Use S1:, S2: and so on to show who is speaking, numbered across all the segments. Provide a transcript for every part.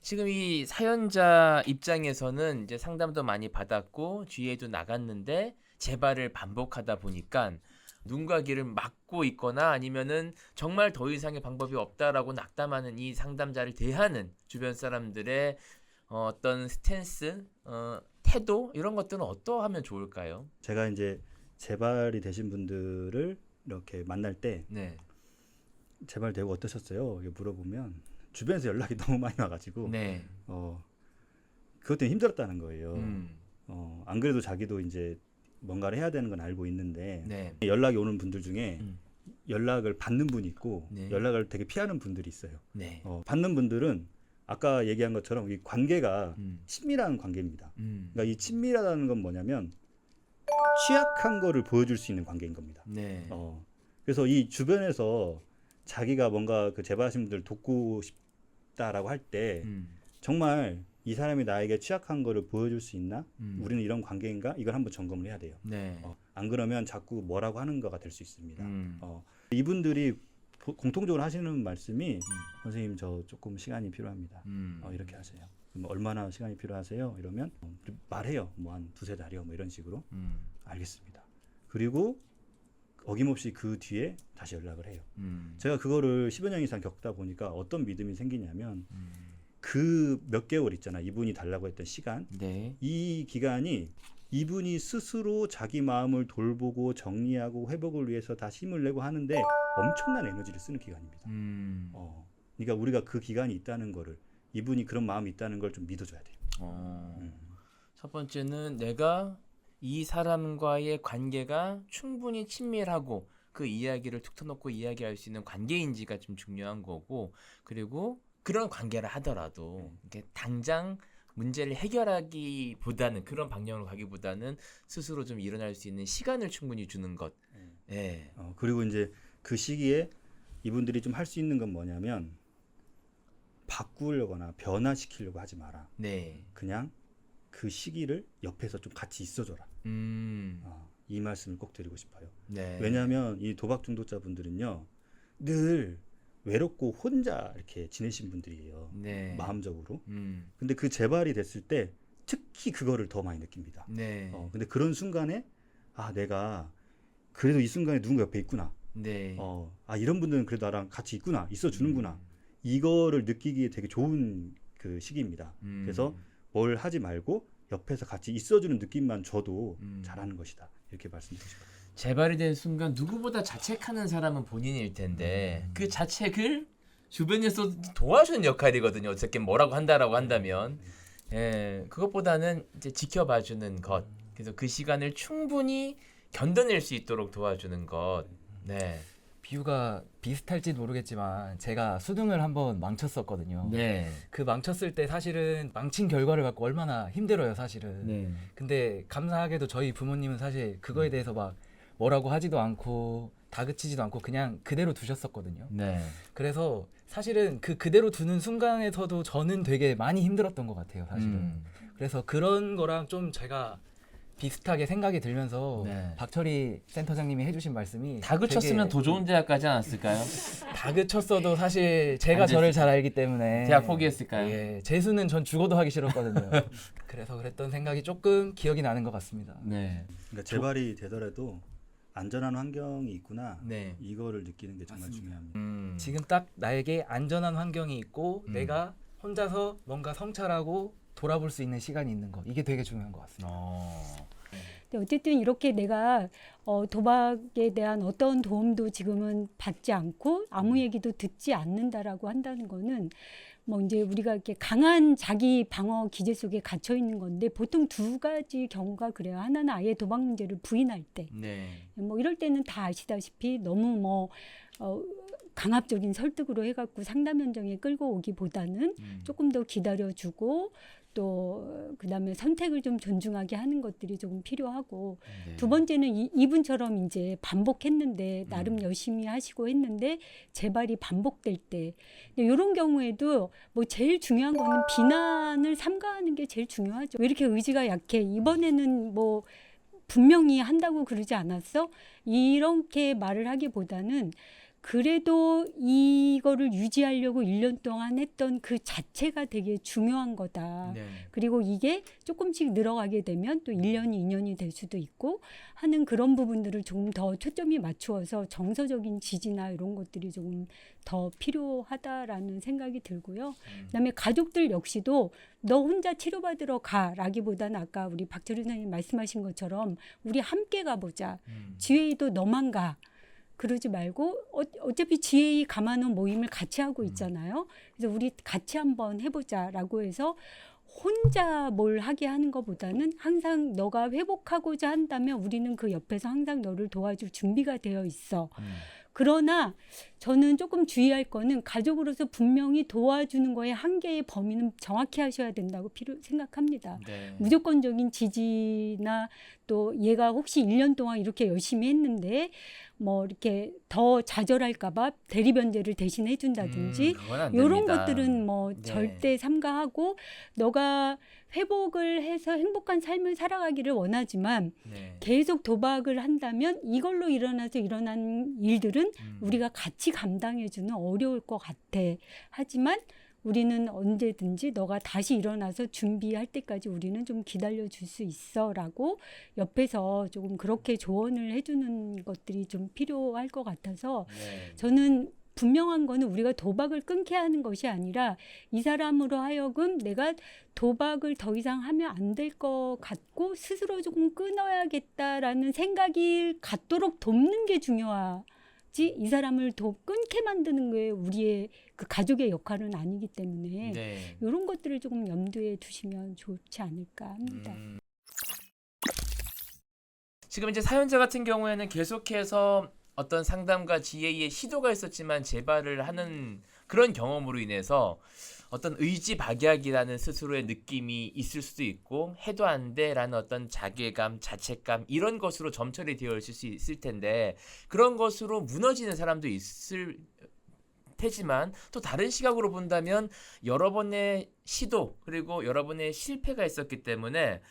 S1: 지금 이 사연자 입장에서는 이제 상담도 많이 받았고 뒤에도 나갔는데 재발을 반복하다 보니까 눈과 귀를 막고 있거나 아니면은 정말 더 이상의 방법이 없다라고 낙담하는 이 상담자를 대하는 주변 사람들의 어떤 스탠스, 태도 이런 것들은 어떠하면 좋을까요?
S2: 제가 이제 재발이 되신 분들을 이렇게 만날 때
S1: 네,
S2: 재발되고 어떠셨어요? 이렇게 물어보면 주변에서 연락이 너무 많이 와가지고
S1: 네,
S2: 그것 때문에 힘들었다는 거예요.
S1: 음,
S2: 안 그래도 자기도 이제 뭔가를 해야 되는 건 알고 있는데
S1: 네,
S2: 연락이 오는 분들 중에
S1: 음,
S2: 연락을 받는 분이 있고
S1: 네.
S2: 연락을 되게 피하는 분들이 있어요.
S1: 네,
S2: 받는 분들은 아까 얘기한 것처럼 이 관계가
S1: 음,
S2: 친밀한 관계입니다.
S1: 음,
S2: 그러니까 이 친밀하다는 건 뭐냐면 취약한 거를 보여줄 수 있는 관계인 겁니다.
S1: 네,
S2: 그래서 이 주변에서 자기가 뭔가 그 재발하신 분들 돕고 싶다라고 할 때 정말 이 사람이 나에게 취약한 거를 보여줄 수 있나? 우리는 이런 관계인가? 이걸 한번 점검을 해야 돼요.
S1: 네,
S2: 안 그러면 자꾸 뭐라고 하는 거가 될 수 있습니다.
S1: 음,
S2: 이분들이 공통적으로 하시는 말씀이 선생님 저 조금 시간이 필요합니다.
S1: 음,
S2: 이렇게 하세요. 그럼 얼마나 시간이 필요하세요? 이러면 말해요. 뭐 한 두세 달이요. 뭐 이런 식으로. 알겠습니다. 그리고 어김없이 그 뒤에 다시 연락을 해요. 제가 그거를 10여 년 이상 겪다 보니까 어떤 믿음이 생기냐면 그 몇 개월 있잖아. 이분이 달라고 했던 시간.
S1: 네,
S2: 이 기간이 이분이 스스로 자기 마음을 돌보고 정리하고 회복을 위해서 다 힘을 내고 하는데 엄청난 에너지를 쓰는 기간입니다. 그러니까 우리가 그 기간이 있다는 거를 이분이 그런 마음이 있다는 걸 좀 믿어줘야 돼요.
S1: 첫 번째는 내가 이 사람과의 관계가 충분히 친밀하고 그 이야기를 툭 터놓고 이야기할 수 있는 관계인지가 좀 중요한 거고, 그리고 그런 관계를 하더라도 이렇게 당장 문제를 해결하기보다는 그런 방향으로 가기보다는 스스로 좀 일어날 수 있는 시간을 충분히 주는 것. 예.
S2: 그리고 이제 그 시기에 이분들이 좀 할 수 있는 건 뭐냐면 바꾸려거나 변화시키려고 하지 마라.
S1: 네.
S2: 그냥 그 시기를 옆에서 좀 같이 있어줘라. 이 말씀을 꼭 드리고 싶어요.
S1: 네.
S2: 왜냐하면 이 도박 중독자분들은요 늘 외롭고 혼자 이렇게 지내신 분들이에요.
S1: 네.
S2: 마음적으로. 근데 그 재발이 됐을 때 특히 그거를 더 많이 느낍니다.
S1: 네.
S2: 근데 그런 순간에 내가 그래도 이 순간에 누군가 옆에 있구나.
S1: 네.
S2: 이런 분들은 그래도 나랑 같이 있구나. 있어주는구나. 이거를 느끼기에 되게 좋은 그 시기입니다. 그래서 뭘 하지 말고 옆에서 같이 있어주는 느낌만 줘도 잘하는 것이다. 이렇게 말씀드리고 싶어요.
S1: 재발이 된 순간 누구보다 자책하는 사람은 본인일 텐데 그 자책을 주변에서 도와주는 역할이거든요. 어떻게 뭐라고 한다라고 한다면 그것보다는 이제 지켜봐주는 것. 그래서 그 시간을 충분히 견뎌낼 수 있도록 도와주는 것. 네.
S3: 비유가 비슷할지 모르겠지만 제가 수능을 한번 망쳤었거든요.
S1: 네.
S3: 그 망쳤을 때 사실은 망친 결과를 갖고 얼마나 힘들어요, 사실은.
S1: 네.
S3: 근데 감사하게도 저희 부모님은 사실 그거에 대해서 막 뭐라고 하지도 않고 다그치지도 않고 그냥 그대로 두셨었거든요.
S1: 네.
S3: 그래서 사실은 그대로 두는 순간에서도 저는 되게 많이 힘들었던 것 같아요, 사실은. 그래서 그런 거랑 좀 제가 비슷하게 생각이 들면서
S1: 네.
S3: 박철희 센터장님이 해주신 말씀이
S1: 다그쳤으면 더 좋은 대학 가지 않았을까요?
S3: 다그쳤어도 사실 제가
S1: 안
S3: 저를
S1: 됐을까?
S3: 잘 알기 때문에
S1: 대학 포기했을까요?
S3: 예, 재수는 전 죽어도 하기 싫었거든요. 그래서 그랬던 생각이 조금 기억이 나는 것 같습니다.
S1: 네.
S2: 그러니까 재발이 되더라도 안전한 환경이 있구나.
S1: 네.
S2: 이거를 느끼는 게 정말 중요합니다.
S3: 지금 딱 나에게 안전한 환경이 있고 내가 혼자서 뭔가 성찰하고 돌아볼 수 있는 시간이 있는 거, 이게 되게 중요한 것 같습니다.
S4: 근데 어쨌든 이렇게 내가 도박에 대한 어떤 도움도 지금은 받지 않고 아무 얘기도 듣지 않는다라고 한다는 거는 뭐 이제 우리가 이렇게 강한 자기 방어 기제 속에 갇혀 있는 건데 보통 두 가지 경우가 그래요. 하나는 아예 도박 문제를 부인할 때,
S1: 네.
S4: 뭐 이럴 때는 다 아시다시피 너무 뭐 강압적인 설득으로 해갖고 상담 현장에 끌고 오기보다는 조금 더 기다려주고 또 그다음에 선택을 좀 존중하게 하는 것들이 조금 필요하고
S1: 네.
S4: 두 번째는 이분처럼 이제 반복했는데 나름 열심히 하시고 했는데 재발이 반복될 때 이런 경우에도 뭐 제일 중요한 거는 비난을 삼가하는 게 제일 중요하죠. 왜 이렇게 의지가 약해? 이번에는 뭐 분명히 한다고 그러지 않았어? 이렇게 말을 하기보다는 그래도 이거를 유지하려고 1년 동안 했던 그 자체가 되게 중요한 거다.
S1: 네.
S4: 그리고 이게 조금씩 늘어가게 되면 또 1년이 2년이 될 수도 있고 하는 그런 부분들을 조금 더 초점이 맞추어서 정서적인 지지나 이런 것들이 조금 더 필요하다라는 생각이 들고요. 그다음에 가족들 역시도 너 혼자 치료받으러 가라기보다는 아까 우리 박철윤 선생님 말씀하신 것처럼 우리 함께 가보자. GA도 너만 가. 그러지 말고 어차피 GA 감안원 모임을 같이 하고 있잖아요. 그래서 우리 같이 한번 해보자라고 해서 혼자 뭘 하게 하는 것보다는 항상 너가 회복하고자 한다면 우리는 그 옆에서 항상 너를 도와줄 준비가 되어 있어. 그러나 저는 조금 주의할 거는 가족으로서 분명히 도와주는 거에 한계의 범위는 정확히 하셔야 된다고 생각합니다.
S1: 네.
S4: 무조건적인 지지나 또 얘가 혹시 1년 동안 이렇게 열심히 했는데 뭐 이렇게 더 좌절할까봐 대리변제를 대신 해준다든지
S1: 그건 안
S4: 이런
S1: 됩니다.
S4: 것들은 뭐
S1: 네.
S4: 절대 삼가하고 너가 회복을 해서 행복한 삶을 살아가기를 원하지만
S1: 네.
S4: 계속 도박을 한다면 이걸로 일어나서 일어난 일들은 우리가 같이 감당해주는 어려울 것 같아. 하지만 우리는 언제든지 너가 다시 일어나서 준비할 때까지 우리는 좀 기다려줄 수 있어라고 옆에서 조금 그렇게 조언을 해주는 것들이 좀 필요할 것 같아서
S1: 네.
S4: 저는 분명한 거는 우리가 도박을 끊게 하는 것이 아니라 이 사람으로 하여금 내가 도박을 더 이상 하면 안 될 것 같고 스스로 조금 끊어야겠다라는 생각이 갖도록 돕는 게 중요하지 이 사람을 더 끊게 만드는 게 우리의 그 가족의 역할은 아니기 때문에
S1: 네.
S4: 이런 것들을 조금 염두에 두시면 좋지 않을까 합니다.
S1: 지금 이제 사연자 같은 경우에는 계속해서 어떤 상담과 GA의 시도가 있었지만 재발을 하는 그런 경험으로 인해서 어떤 의지박약이라는 스스로의 느낌이 있을 수도 있고 해도 안 돼라는 어떤 자괴감, 자책감 이런 것으로 점철이 되어 있을 수 있을 텐데 그런 것으로 무너지는 사람도 있을 테지만 또 다른 시각으로 본다면 여러 번의 시도 그리고 여러 번의 실패가 있었기 때문에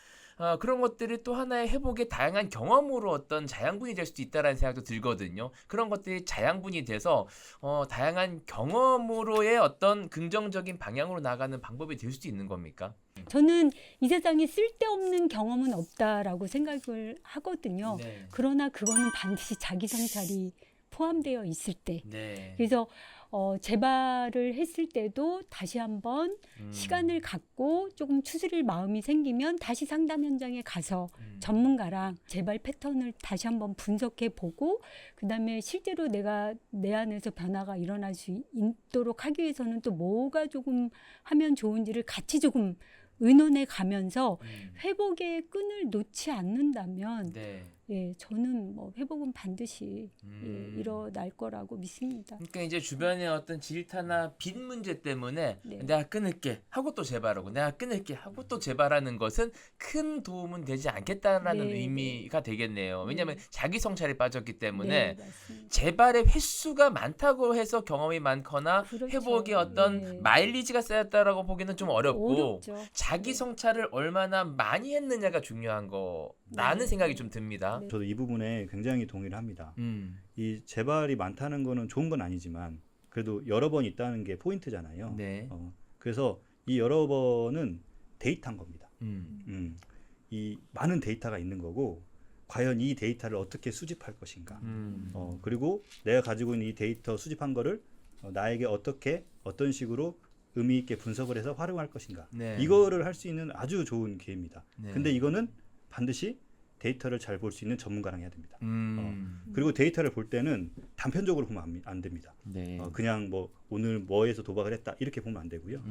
S1: 그런 것들이 또 하나의 회복의 다양한 경험으로 어떤 자양분이 될 수도 있다라는 생각도 들거든요. 그런 것들이 자양분이 돼서 다양한 경험으로의 어떤 긍정적인 방향으로 나가는 방법이 될 수도 있는 겁니까?
S4: 저는 이 세상에 쓸데없는 경험은 없다라고 생각을 하거든요.
S1: 네.
S4: 그러나 그거는 반드시 자기 성찰이 포함되어 있을 때.
S1: 네.
S4: 그래서 재발을 했을 때도 다시 한번 시간을 갖고 조금 추스릴 마음이 생기면 다시 상담 현장에 가서 전문가랑 재발 패턴을 다시 한번 분석해 보고 그다음에 실제로 내가 내 안에서 변화가 일어날 수 있도록 하기 위해서는 또 뭐가 조금 하면 좋은지를 같이 조금 의논해 가면서 회복의 끈을 놓지 않는다면
S1: 네.
S4: 예, 저는 뭐 회복은 반드시 예, 일어날 거라고 믿습니다.
S1: 그러니까 이제 주변의 어떤 질타나 빚 문제 때문에
S4: 네.
S1: 내가 끊을게 하고 또 재발하고 내가 끊을게 하고 또 재발하는 것은 큰 도움은 되지 않겠다라는
S4: 네,
S1: 의미가 되겠네요. 왜냐하면
S4: 네.
S1: 자기 성찰이 빠졌기 때문에
S4: 네, 맞습니다.
S1: 재발의 횟수가 많다고 해서 경험이 많거나
S4: 그렇죠.
S1: 회복의 어떤
S4: 네.
S1: 마일리지가 쌓였다라고 보기는 좀 어렵고
S4: 어렵죠.
S1: 자기
S4: 네.
S1: 성찰을 얼마나 많이 했느냐가 중요한 거라는
S4: 네.
S1: 생각이 좀 듭니다.
S4: 네.
S2: 저도 이 부분에 굉장히 동의를 합니다. 이 재발이 많다는 거는 좋은 건 아니지만 그래도 여러 번 있다는 게 포인트잖아요.
S1: 네.
S2: 그래서 이 여러 번은 데이터인 겁니다.
S1: 음.
S2: 이 많은 데이터가 있는 거고 과연 이 데이터를 어떻게 수집할 것인가. 그리고 내가 가지고 있는 이 데이터 수집한 거를 나에게 어떻게 어떤 식으로 의미 있게 분석을 해서 활용할 것인가.
S1: 네.
S2: 이거를 할 수 있는 아주 좋은 기회입니다.
S1: 네.
S2: 근데 이거는 반드시 데이터를 잘 볼 수 있는 전문가랑 해야 됩니다. 그리고 데이터를 볼 때는 단편적으로 보면 안 됩니다.
S1: 네.
S2: 그냥 뭐 오늘 뭐에서 도박을 했다 이렇게 보면 안 되고요.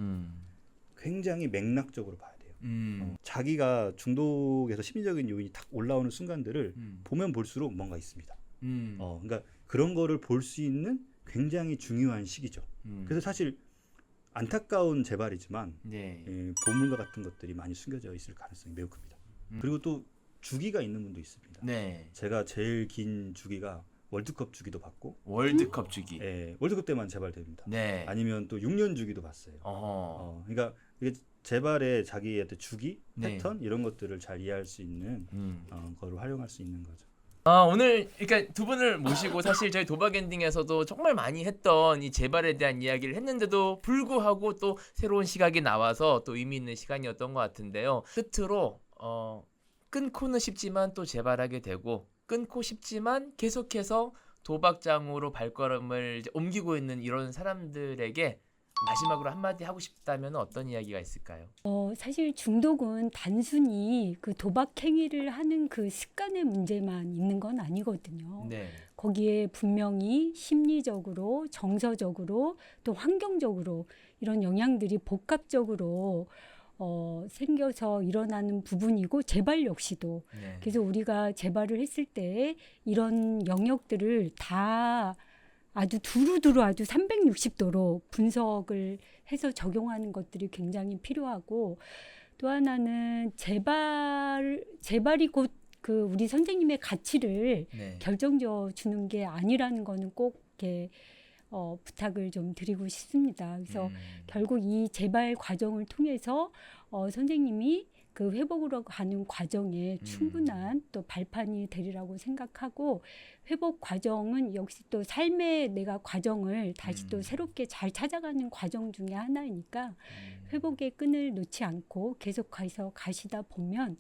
S2: 굉장히 맥락적으로 봐야 돼요. 자기가 중독에서 심리적인 요인이 탁 올라오는 순간들을 보면 볼수록 뭔가 있습니다. 그러니까 그런 거를 볼 수 있는 굉장히 중요한 시기죠. 그래서 사실 안타까운 재발이지만
S1: 네.
S2: 보물과 같은 것들이 많이 숨겨져 있을 가능성이 매우 큽니다. 그리고 또 주기가 있는 분도 있습니다.
S1: 네.
S2: 제가 제일 긴 주기가 월드컵 주기도 받고
S1: 월드컵 주기.
S2: 월드컵 때만 재발됩니다.
S1: 네.
S2: 아니면 또 6년 주기도 봤어요. 그러니까 이게 재발의 자기의 주기,
S1: 네.
S2: 패턴 이런 것들을 잘 이해할 수 있는 거를 활용할 수 있는 거죠.
S1: 오늘 그러니까 두 분을 모시고 사실 저희 도박 엔딩에서도 정말 많이 했던 이 재발에 대한 이야기를 했는데도 불구하고 또 새로운 시각이 나와서 또 의미 있는 시간이었던 것 같은데요. 끝으로 끊고는 싶지만 또 재발하게 되고 끊고 싶지만 계속해서 도박장으로 발걸음을 이제 옮기고 있는 이런 사람들에게 마지막으로 한마디 하고 싶다면 어떤 이야기가 있을까요?
S4: 사실 중독은 단순히 그 도박 행위를 하는 그 습관의 문제만 있는 건 아니거든요.
S1: 네.
S4: 거기에 분명히 심리적으로, 정서적으로, 또 환경적으로 이런 영향들이 복합적으로 생겨서 일어나는 부분이고 재발 역시도.
S1: 네.
S4: 그래서 우리가 재발을 했을 때 이런 영역들을 다 아주 두루두루 아주 360도로 분석을 해서 적용하는 것들이 굉장히 필요하고, 또 하나는 재발이 곧 그 우리 선생님의 가치를
S1: 네.
S4: 결정져 주는 게 아니라는 거는 꼭 이렇게 부탁을 좀 드리고 싶습니다. 그래서 결국 이 재발 과정을 통해서 선생님이 그 회복으로 가는 과정에 충분한 또 발판이 되리라고 생각하고, 회복 과정은 역시 또 삶의 내가 과정을 다시 또 새롭게 잘 찾아가는 과정 중에 하나이니까 회복의 끈을 놓지 않고 계속해서 가시다 보면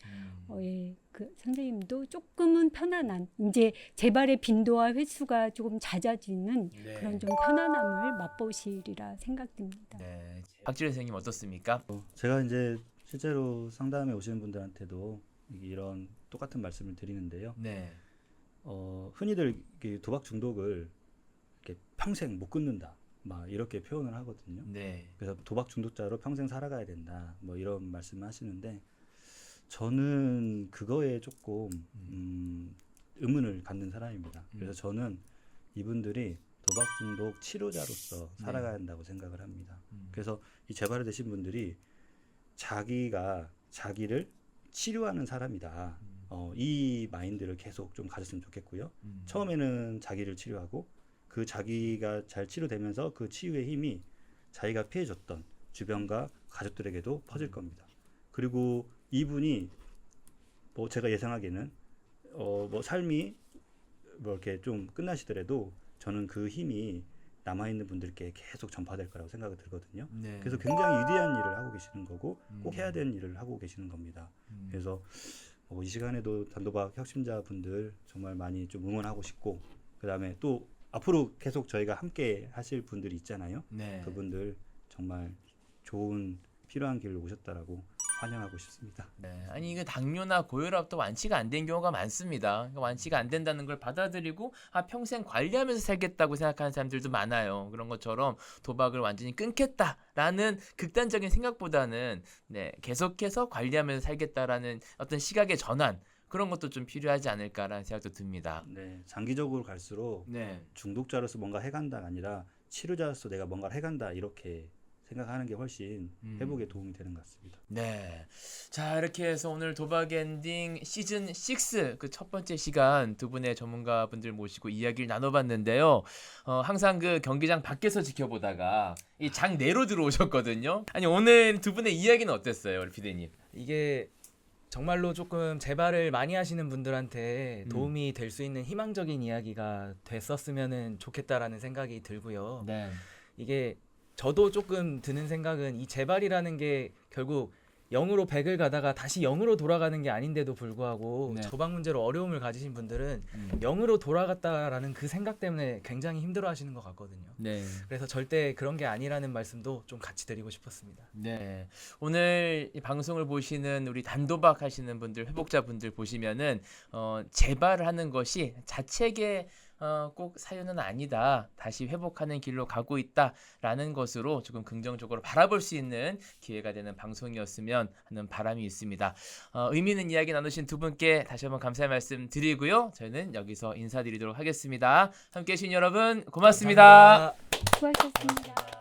S4: 예, 그 선생님도 조금은 편안한, 이제 재발의 빈도와 횟수가 조금 잦아지는
S1: 네.
S4: 그런 좀 편안함을 맛보시리라 생각됩니다.
S1: 네. 박지현 선생님 어떻습니까?
S2: 제가 이제 실제로 상담에 오시는 분들한테도 이런 똑같은 말씀을 드리는데요.
S1: 네.
S2: 흔히들 이렇게 도박 중독을 이렇게 평생 못 끊는다, 막 이렇게 표현을 하거든요.
S1: 네.
S2: 그래서 도박 중독자로 평생 살아가야 된다, 뭐 이런 말씀을 하시는데 저는 그거에 조금 의문을 갖는 사람입니다. 그래서 저는 이분들이 도박 중독 치료자로서 살아가야 한다고 생각을 합니다. 그래서 이 재발이 되신 분들이 자기가 자기를 치료하는 사람이다. 이 마인드를 계속 좀 가졌으면 좋겠고요. 처음에는 자기를 치료하고 그 자기가 잘 치료되면서 그 치유의 힘이 자기가 피해줬던 주변과 가족들에게도 퍼질 겁니다. 그리고 이분이 뭐 제가 예상하기에는 뭐 삶이 뭐 이렇게 좀 끝나시더라도 저는 그 힘이 남아있는 분들께 계속 전파될 거라고 생각이 들거든요.
S1: 네.
S2: 그래서 굉장히 위대한 일을 하고 계시는 거고 꼭 해야 되는 일을 하고 계시는 겁니다. 그래서 이 시간에도 단도박 혁신자 분들 정말 많이 좀 응원하고 싶고, 그 다음에 또 앞으로 계속 저희가 함께 하실 분들이 있잖아요.
S1: 네.
S2: 그분들 정말 좋은 필요한 길로 오셨다라고 환영하고 싶습니다.
S1: 네. 아니 이게 당뇨나 고혈압도 완치가 안 된 경우가 많습니다. 그러니까 완치가 안 된다는 걸 받아들이고 평생 관리하면서 살겠다고 생각하는 사람들도 많아요. 그런 것처럼 도박을 완전히 끊겠다라는 극단적인 생각보다는 계속해서 관리하면서 살겠다라는 어떤 시각의 전환, 그런 것도 좀 필요하지 않을까라는 생각도 듭니다.
S2: 네, 장기적으로 갈수록 중독자로서 뭔가 해간다가 아니라 치료자로서 내가 뭔가를 해간다, 이렇게 생각하는 게 훨씬 회복에 도움이 되는 것 같습니다.
S1: 네. 자, 이렇게 해서 오늘 도박 엔딩 시즌 6 그 첫 번째 시간 두 분의 전문가분들 모시고 이야기를 나눠봤는데요. 항상 그 경기장 밖에서 지켜보다가 이 장 내로 들어오셨거든요. 아니 오늘 두 분의 이야기는 어땠어요, 우리 피디님?
S3: 이게 정말로 조금 재발을 많이 하시는 분들한테 도움이 될 수 있는 희망적인 이야기가 됐었으면 좋겠다라는 생각이 들고요.
S1: 네.
S3: 이게 저도 조금 드는 생각은 이 재발이라는 게 결국 0으로 100을 가다가 다시 0으로 돌아가는 게 아닌데도 불구하고 도박 문제로 어려움을 가지신 분들은 0으로 돌아갔다라는 그 생각 때문에 굉장히 힘들어 하시는 것 같거든요.
S1: 네.
S3: 그래서 절대 그런 게 아니라는 말씀도 좀 같이 드리고 싶었습니다.
S1: 네. 오늘 이 방송을 보시는 우리 단도박 하시는 분들, 회복자분들 보시면은 재발을 하는 것이 자책의 꼭 사유는 아니다. 다시 회복하는 길로 가고 있다라는 것으로 조금 긍정적으로 바라볼 수 있는 기회가 되는 방송이었으면 하는 바람이 있습니다. 의미 있는 이야기 나누신 두 분께 다시 한번 감사의 말씀 드리고요. 저희는 여기서 인사드리도록 하겠습니다. 함께해 주신 여러분 고맙습니다.
S3: 감사합니다.
S4: 수고하셨습니다.